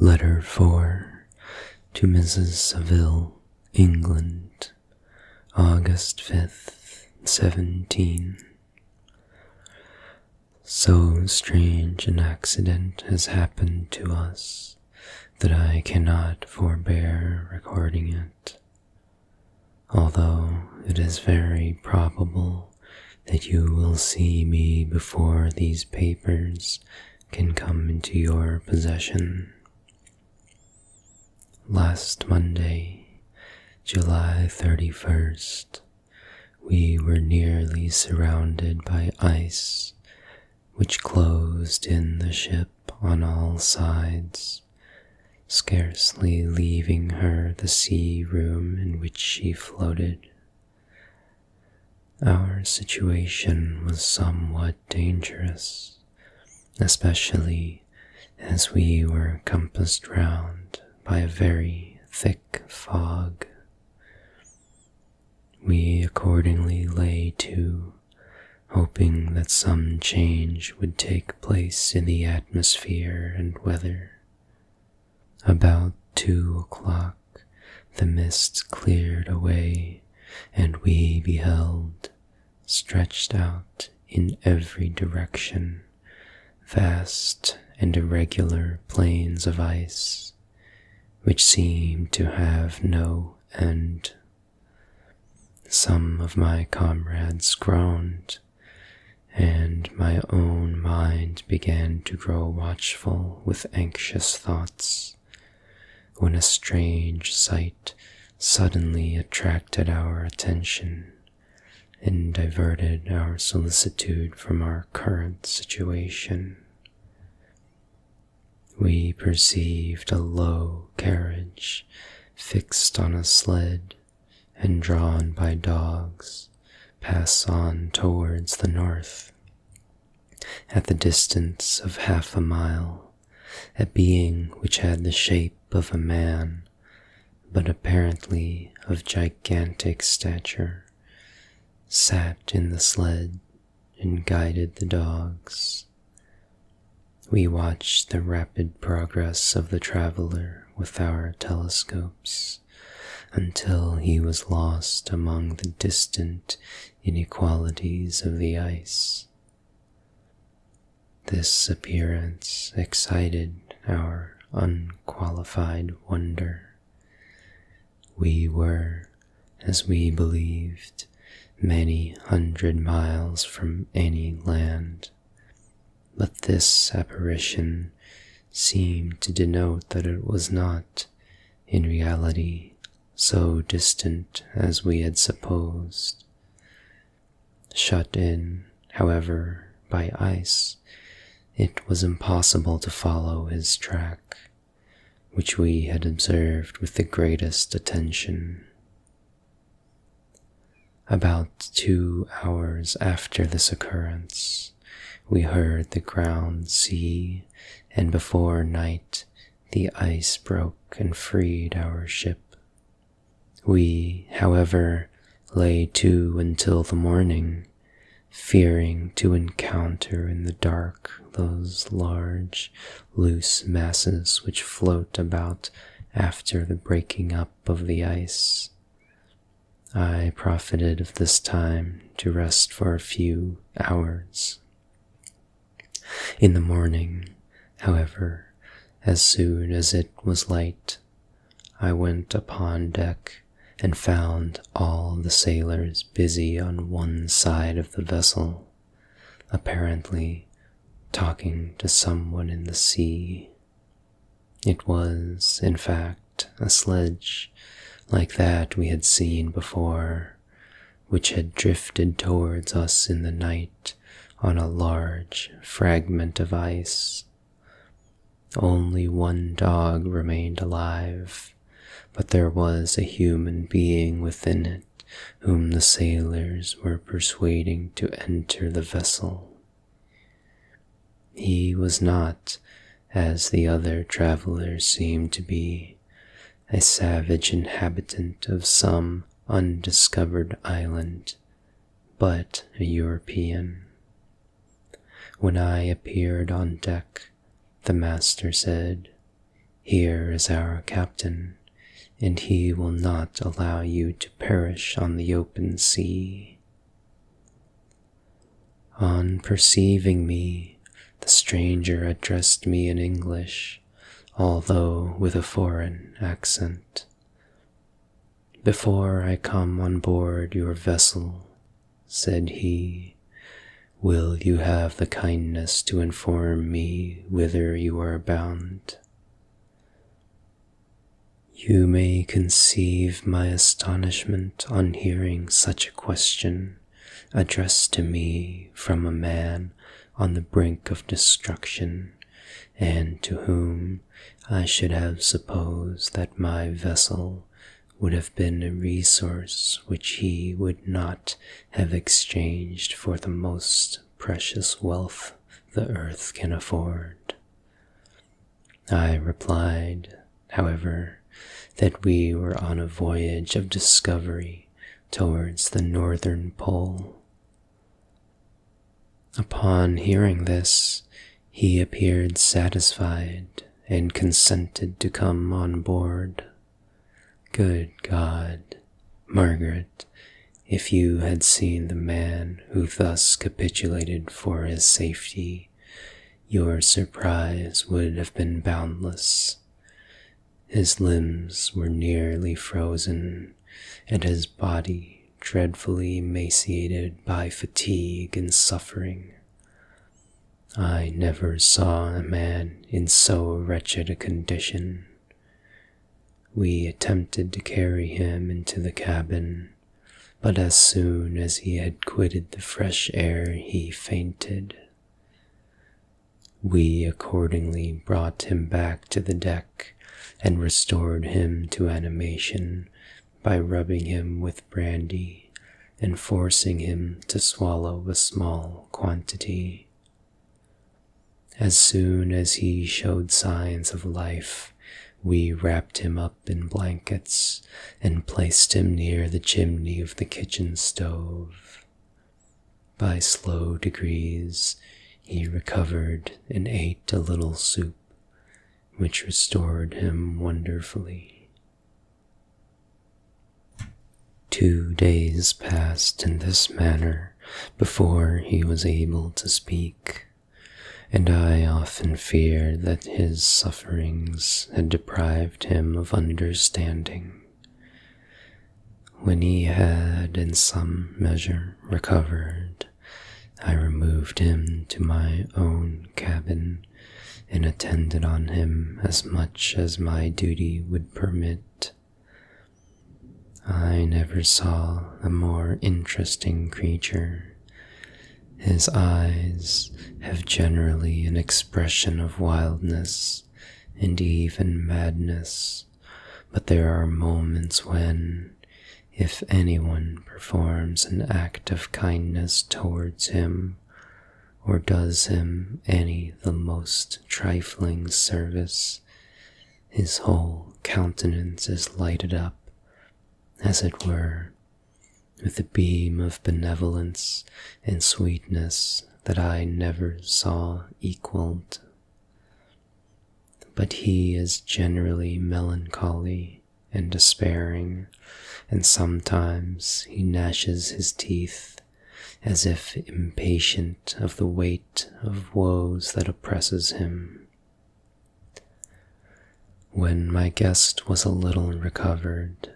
Letter 4 to Mrs. Saville, England, August 5th, 17. So strange an accident has happened to us that I cannot forbear recording it, although it is very probable that you will see me before these papers can come into your possession. Last Monday, July 31st, we were nearly surrounded by ice, which closed in the ship on all sides, scarcely leaving her the sea room in which she floated. Our situation was somewhat dangerous, especially as we were compassed round by a very thick fog. We accordingly lay to, hoping that some change would take place in the atmosphere and weather. About 2 o'clock, the mist cleared away, and we beheld, stretched out in every direction, vast and irregular plains of ice, which seemed to have no end. Some of my comrades groaned, and my own mind began to grow watchful with anxious thoughts, when a strange sight suddenly attracted our attention and diverted our solicitude from our current situation. We perceived a low carriage fixed on a sled and drawn by dogs pass on towards the north. At the distance of half a mile, a being which had the shape of a man, but apparently of gigantic stature, sat in the sled and guided the dogs. We watched the rapid progress of the traveler with our telescopes until he was lost among the distant inequalities of the ice. This appearance excited our unqualified wonder. We were, as we believed, many hundred miles from any land, but this apparition seemed to denote that it was not, in reality, so distant as we had supposed. Shut in, however, by ice, it was impossible to follow his track, which we had observed with the greatest attention. About 2 hours after this occurrence, we heard the ground sea, and before night the ice broke and freed our ship. We, however, lay to until the morning, fearing to encounter in the dark those large, loose masses which float about after the breaking up of the ice. I profited of this time to rest for a few hours. In the morning, however, as soon as it was light, I went upon deck and found all the sailors busy on one side of the vessel, apparently talking to someone in the sea. It was, in fact, a sledge, like that we had seen before, which had drifted towards us in the night on a large fragment of ice. Only one dog remained alive, but there was a human being within it whom the sailors were persuading to enter the vessel. He was not, as the other travelers seemed to be, a savage inhabitant of some undiscovered island, but a European. When I appeared on deck, the master said, Here is our captain, and he will not allow you to perish on the open sea." On perceiving me, the stranger addressed me in English, although with a foreign accent. "Before I come on board your vessel," said he, "will you have the kindness to inform me whither you are bound?" You may conceive my astonishment on hearing such a question addressed to me from a man on the brink of destruction, and to whom I should have supposed that my vessel would have been a resource which he would not have exchanged for the most precious wealth the earth can afford. I replied, however, that we were on a voyage of discovery towards the northern pole. Upon hearing this, he appeared satisfied and consented to come on board. Good God, Margaret, if you had seen the man who thus capitulated for his safety, your surprise would have been boundless. His limbs were nearly frozen, and his body dreadfully emaciated by fatigue and suffering. I never saw a man in so wretched a condition. We attempted to carry him into the cabin, but as soon as he had quitted the fresh air, he fainted. We accordingly brought him back to the deck and restored him to animation by rubbing him with brandy and forcing him to swallow a small quantity. As soon as he showed signs of life, we wrapped him up in blankets and placed him near the chimney of the kitchen stove. By slow degrees, he recovered and ate a little soup, which restored him wonderfully. 2 days passed in this manner before he was able to speak, and I often feared that his sufferings had deprived him of understanding. When he had in some measure recovered, I removed him to my own cabin and attended on him as much as my duty would permit. I never saw a more interesting creature. His eyes have generally an expression of wildness and even madness, but there are moments when, if anyone performs an act of kindness towards him, or does him any the most trifling service, his whole countenance is lighted up, as it were, with a beam of benevolence and sweetness that I never saw equaled. But he is generally melancholy and despairing, and sometimes he gnashes his teeth, as if impatient of the weight of woes that oppresses him. When my guest was a little recovered,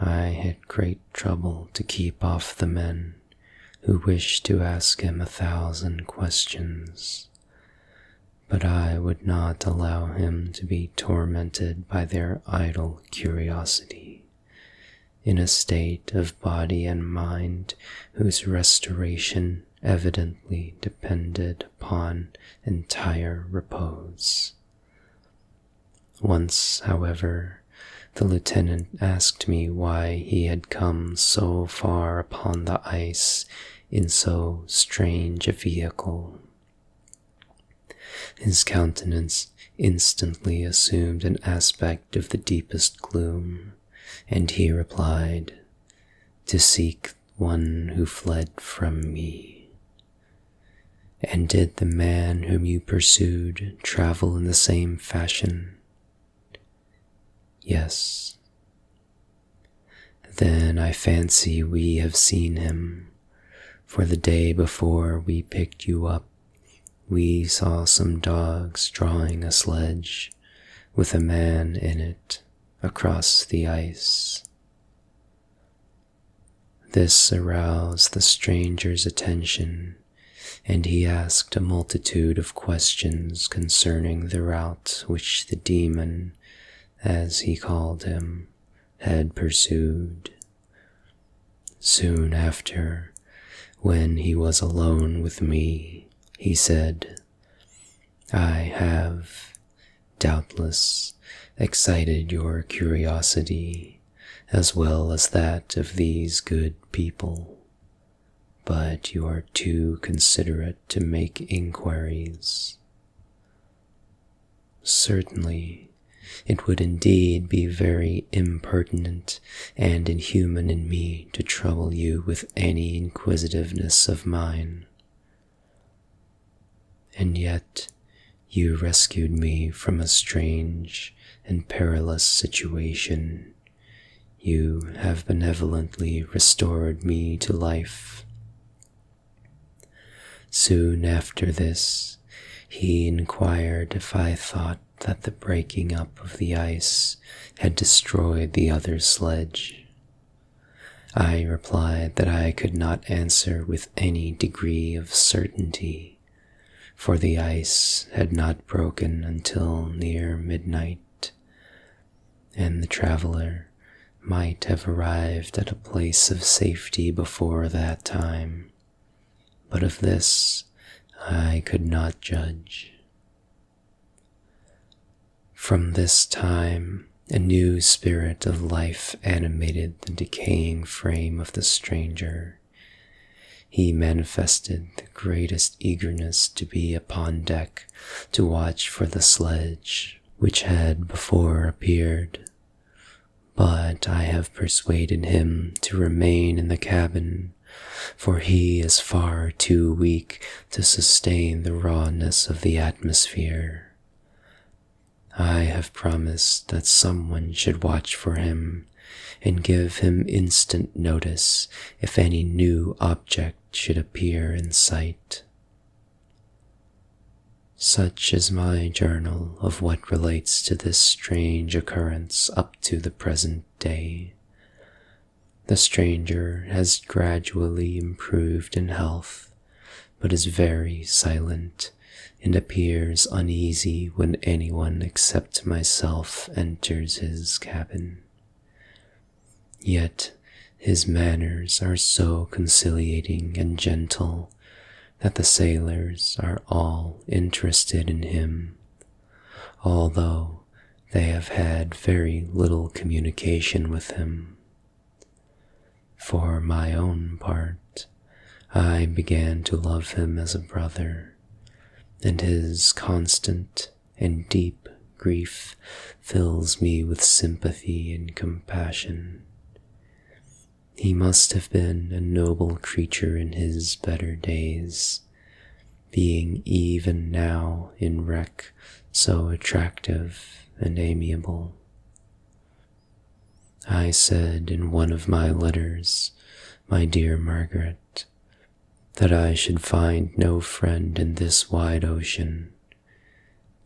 I had great trouble to keep off the men who wished to ask him 1,000 questions, but I would not allow him to be tormented by their idle curiosity, in a state of body and mind whose restoration evidently depended upon entire repose. Once, however, the lieutenant asked me why he had come so far upon the ice in so strange a vehicle. His countenance instantly assumed an aspect of the deepest gloom, and he replied, "To seek one who fled from me." "And did the man whom you pursued travel in the same fashion?" Yes. Then I fancy we have seen him, for the day before we picked you up, we saw some dogs drawing a sledge with a man in it across the ice. This aroused the stranger's attention, and he asked a multitude of questions concerning the route which the demon, as he called him, had pursued. Soon after, when he was alone with me, he said, "I have, doubtless, excited your curiosity as well as that of these good people, but you are too considerate to make inquiries. Certainly, it would indeed be very impertinent and inhuman in me to trouble you with any inquisitiveness of mine. And yet, you rescued me from a strange and perilous situation. You have benevolently restored me to life." Soon after this, he inquired if I thought that the breaking up of the ice had destroyed the other sledge. I replied that I could not answer with any degree of certainty, for the ice had not broken until near midnight, and the traveler might have arrived at a place of safety before that time, but of this I could not judge. From this time, a new spirit of life animated the decaying frame of the stranger. He manifested the greatest eagerness to be upon deck to watch for the sledge which had before appeared, but I have persuaded him to remain in the cabin, for he is far too weak to sustain the rawness of the atmosphere. I have promised that someone should watch for him and give him instant notice if any new object should appear in sight. Such is my journal of what relates to this strange occurrence up to the present day. The stranger has gradually improved in health, but is very silent and appears uneasy when anyone except myself enters his cabin. Yet his manners are so conciliating and gentle that the sailors are all interested in him, although they have had very little communication with him. For my own part, I began to love him as a brother, and his constant and deep grief fills me with sympathy and compassion. He must have been a noble creature in his better days, being even now in wreck so attractive and amiable. I said in one of my letters, my dear Margaret, that I should find no friend in this wide ocean,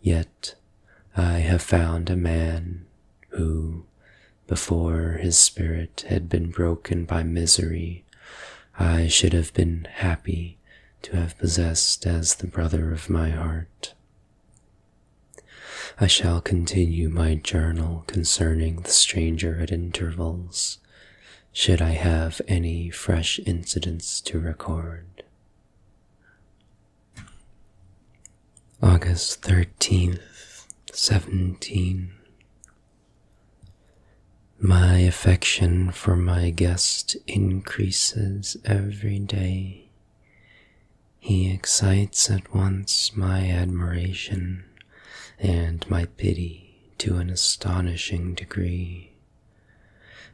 yet I have found a man who, before his spirit had been broken by misery, I should have been happy to have possessed as the brother of my heart. I shall continue my journal concerning the stranger at intervals, should I have any fresh incidents to record. August 13th, 17. My affection for my guest increases every day. He excites at once my admiration and my pity to an astonishing degree.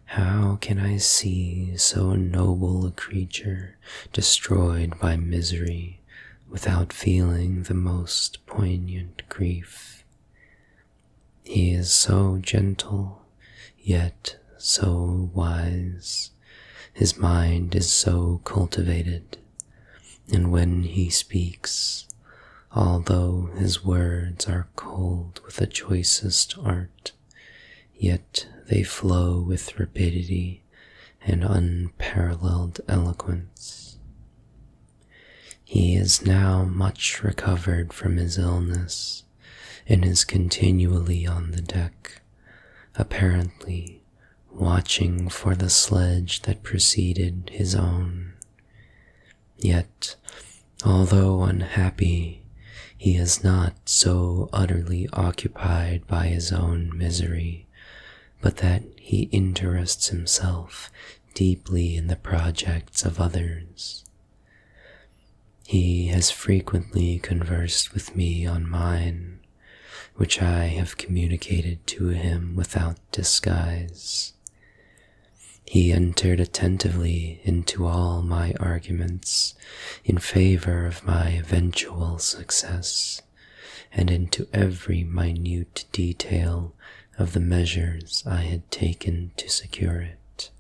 How can I see so noble a creature destroyed by misery without feeling the most poignant grief? He is so gentle yet so wise. His mind is so cultivated, and when he speaks, although his words are cold with the choicest art, yet they flow with rapidity and unparalleled eloquence. He is now much recovered from his illness and is continually on the deck, apparently watching for the sledge that preceded his own. Yet, although unhappy, he is not so utterly occupied by his own misery, but that he interests himself deeply in the projects of others. He has frequently conversed with me on mine, which I have communicated to him without disguise. He entered attentively into all my arguments in favor of my eventual success, and into every minute detail of the measures I had taken to secure it.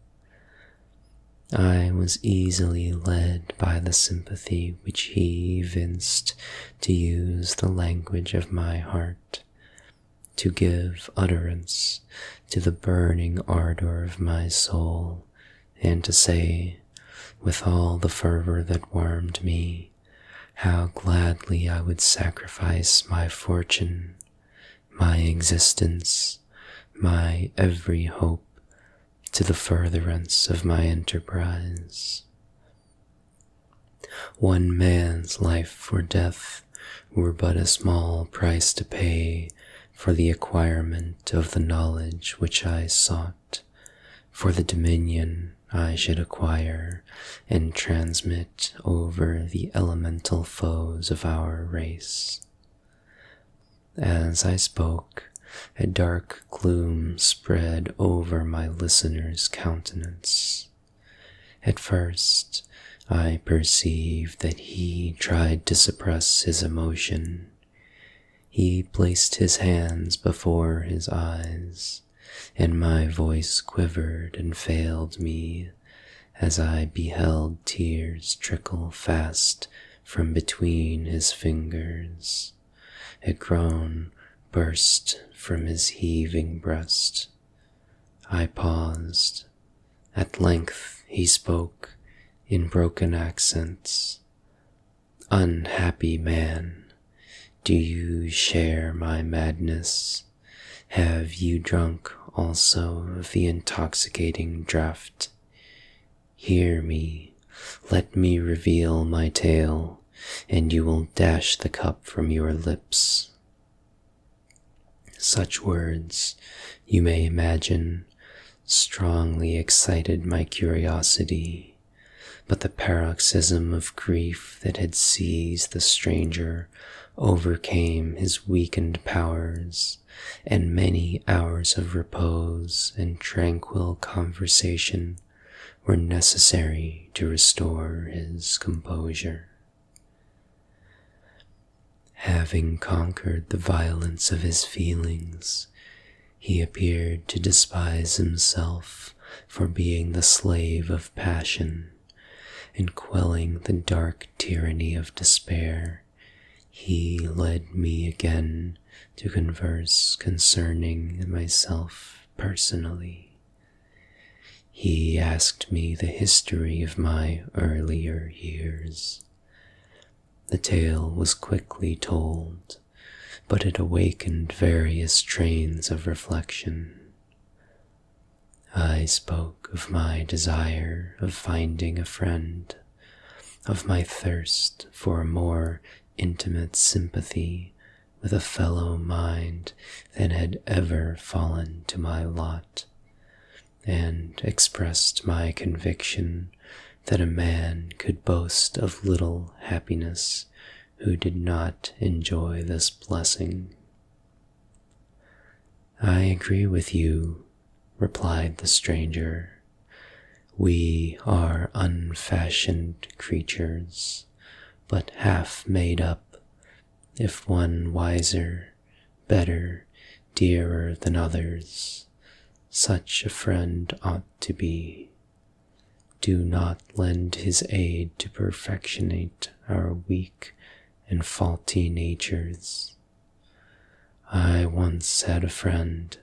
I was easily led by the sympathy which he evinced to use the language of my heart, to give utterance to the burning ardor of my soul, and to say, with all the fervor that warmed me, how gladly I would sacrifice my fortune, my existence, my every hope, to the furtherance of my enterprise. One man's life or death were but a small price to pay for the acquirement of the knowledge which I sought, for the dominion I should acquire and transmit over the elemental foes of our race. As I spoke, a dark gloom spread over my listener's countenance. At first, I perceived that he tried to suppress his emotion. He placed his hands before his eyes, and my voice quivered and failed me as I beheld tears trickle fast from between his fingers. A groan burst from his heaving breast. I paused. At length he spoke in broken accents. "Unhappy man, do you share my madness? Have you drunk also of the intoxicating draught? Hear me, let me reveal my tale, and you will dash the cup from your lips." Such words, you may imagine, strongly excited my curiosity, but the paroxysm of grief that had seized the stranger overcame his weakened powers, and many hours of repose and tranquil conversation were necessary to restore his composure. Having conquered the violence of his feelings, he appeared to despise himself for being the slave of passion, and quelling the dark tyranny of despair, he led me again to converse concerning myself personally. He asked me the history of my earlier years. The tale was quickly told, but it awakened various trains of reflection. I spoke of my desire of finding a friend, of my thirst for a more intimate sympathy with a fellow mind than had ever fallen to my lot, and expressed my conviction that a man could boast of little happiness who did not enjoy this blessing. "I agree with you," replied the stranger. "We are unfashioned creatures, but half made up, if one wiser, better, dearer than others. such a friend ought to be. Do not lend his aid to perfectionate our weak and faulty natures. I once had a friend,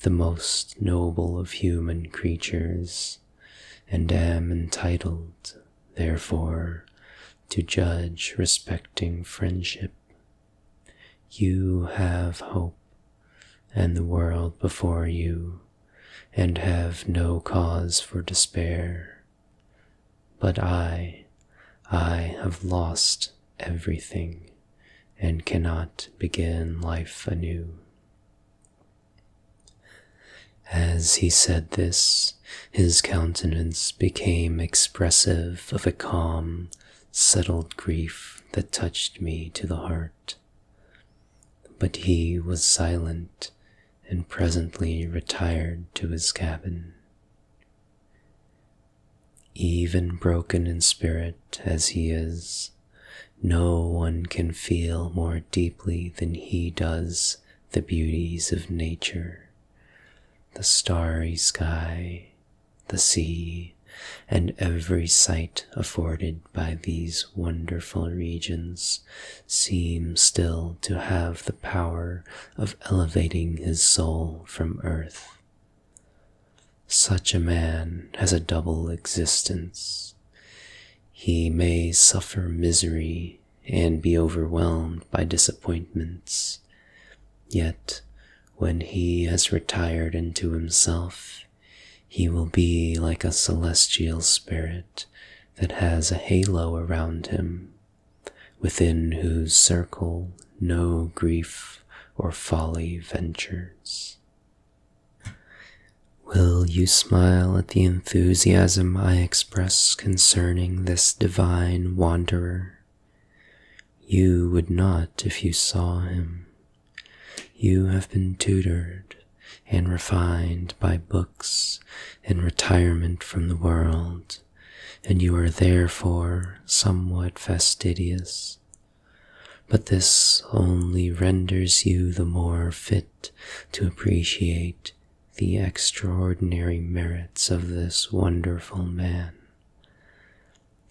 the most noble of human creatures, and am entitled, therefore, to judge respecting friendship. You have hope and the world before you, and have no cause for despair. But I have lost everything and cannot begin life anew. As he said this, his countenance became expressive of a calm, settled grief that touched me to the heart. But he was silent and presently retired to his cabin. Even broken in spirit as he is, no one can feel more deeply than he does the beauties of nature. The starry sky, the sea, and every sight afforded by these wonderful regions seem still to have the power of elevating his soul from earth. Such a man has a double existence. He may suffer misery and be overwhelmed by disappointments, yet when he has retired into himself, he will be like a celestial spirit that has a halo around him, within whose circle no grief or folly ventures. Will you smile at the enthusiasm I express concerning this divine wanderer? You would not if you saw him. You have been tutored and refined by books and retirement from the world, and you are therefore somewhat fastidious. But this only renders you the more fit to appreciate the extraordinary merits of this wonderful man.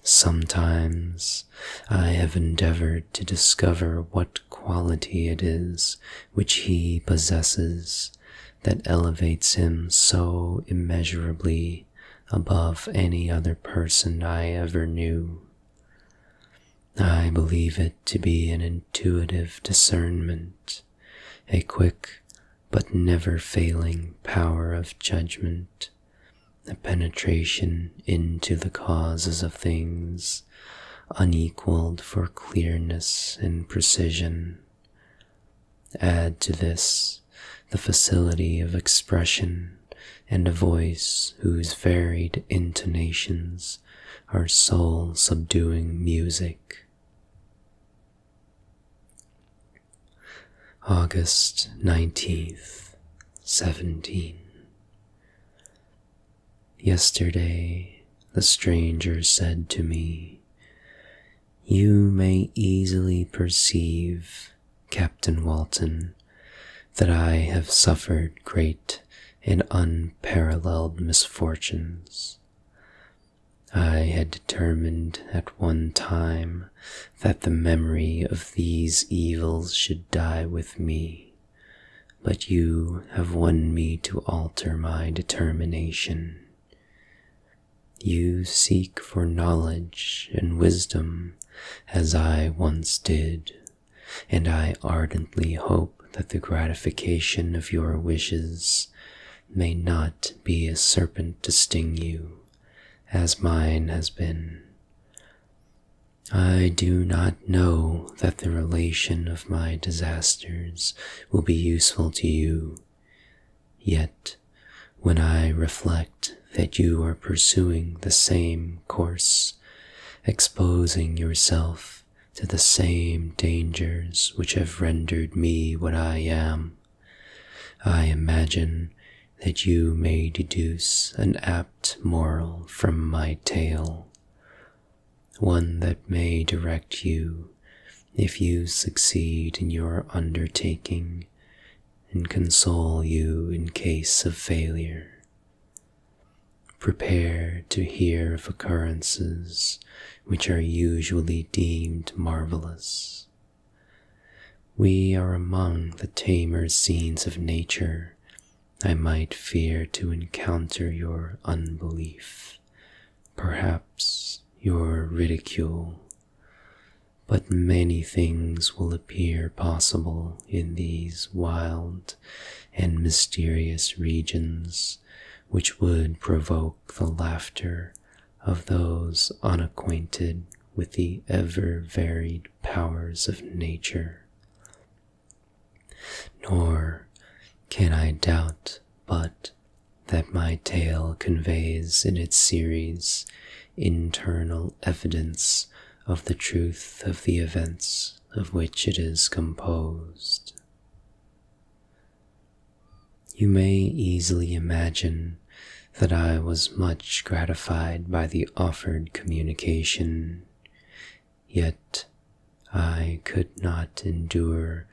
Sometimes I have endeavored to discover what quality it is which he possesses that elevates him so immeasurably above any other person I ever knew. I believe it to be an intuitive discernment, a quick but never failing power of judgment, a penetration into the causes of things, unequaled for clearness and precision. Add to this the facility of expression and a voice whose varied intonations are soul-subduing music. August 19th, 17. Yesterday, the stranger said to me, "You may easily perceive, Captain Walton, that I have suffered great and unparalleled misfortunes. I had determined at one time that the memory of these evils should die with me, but you have won me to alter my determination. You seek for knowledge and wisdom as I once did, and I ardently hope that the gratification of your wishes may not be a serpent to sting you, as mine has been. I do not know that the relation of my disasters will be useful to you, yet when I reflect that you are pursuing the same course, exposing yourself to the same dangers which have rendered me what I am, I imagine that you may deduce an apt moral from my tale, one that may direct you, if you succeed in your undertaking, and console you in case of failure. Prepare to hear of occurrences which are usually deemed marvelous. We are among the tamer scenes of nature. I might fear to encounter your unbelief, perhaps your ridicule, but many things will appear possible in these wild and mysterious regions which would provoke the laughter of those unacquainted with the ever-varied powers of nature. Nor can I doubt but that my tale conveys in its series internal evidence of the truth of the events of which it is composed. You may easily imagine that I was much gratified by the offered communication, yet I could not endure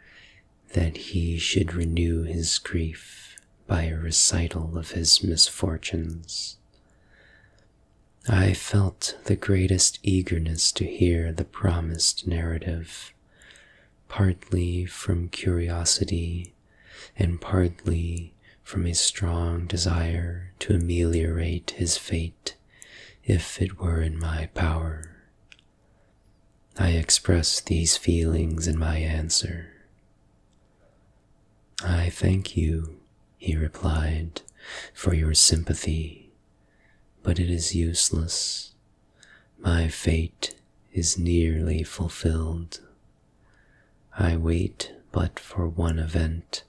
that he should renew his grief by a recital of his misfortunes. I felt the greatest eagerness to hear the promised narrative, partly from curiosity and partly from a strong desire to ameliorate his fate if it were in my power. I expressed these feelings in my answer. "I thank you," he replied, "for your sympathy, but it is useless. My fate is nearly fulfilled. I wait but for one event,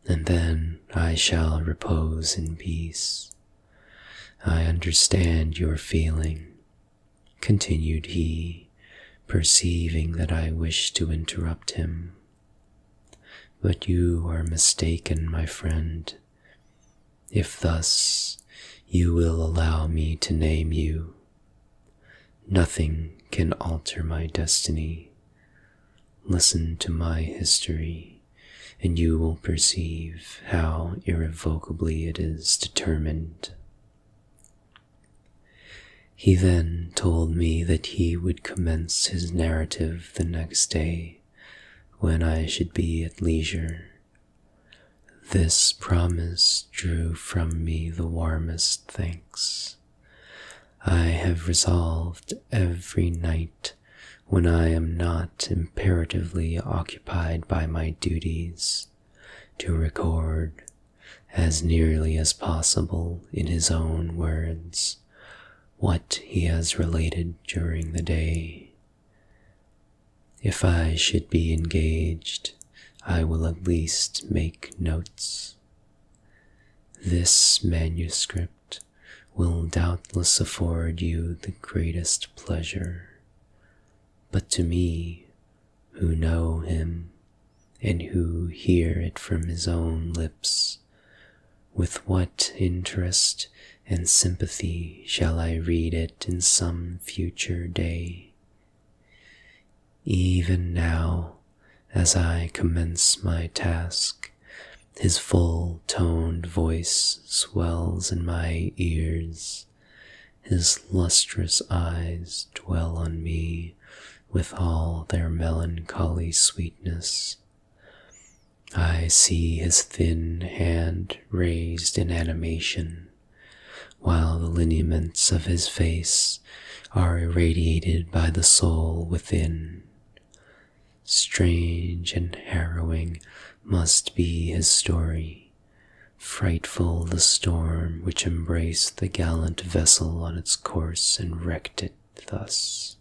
and then I shall repose in peace. I understand your feeling," continued he, perceiving that I wished to interrupt him. "But you are mistaken, my friend. If thus you will allow me to name you, nothing can alter my destiny. Listen to my history, and you will perceive how irrevocably it is determined." He then told me that he would commence his narrative the next day, when I should be at leisure. This promise drew from me the warmest thanks. I have resolved every night, when I am not imperatively occupied by my duties, to record, as nearly as possible in his own words, what he has related during the day. If I should be engaged, I will at least make notes. This manuscript will doubtless afford you the greatest pleasure, but to me, who know him, and who hear it from his own lips, with what interest and sympathy shall I read it in some future day? Even now, as I commence my task, his full-toned voice swells in my ears, his lustrous eyes dwell on me with all their melancholy sweetness. I see his thin hand raised in animation, while the lineaments of his face are irradiated by the soul within. Strange and harrowing must be his story, frightful the storm which embraced the gallant vessel on its course and wrecked it thus.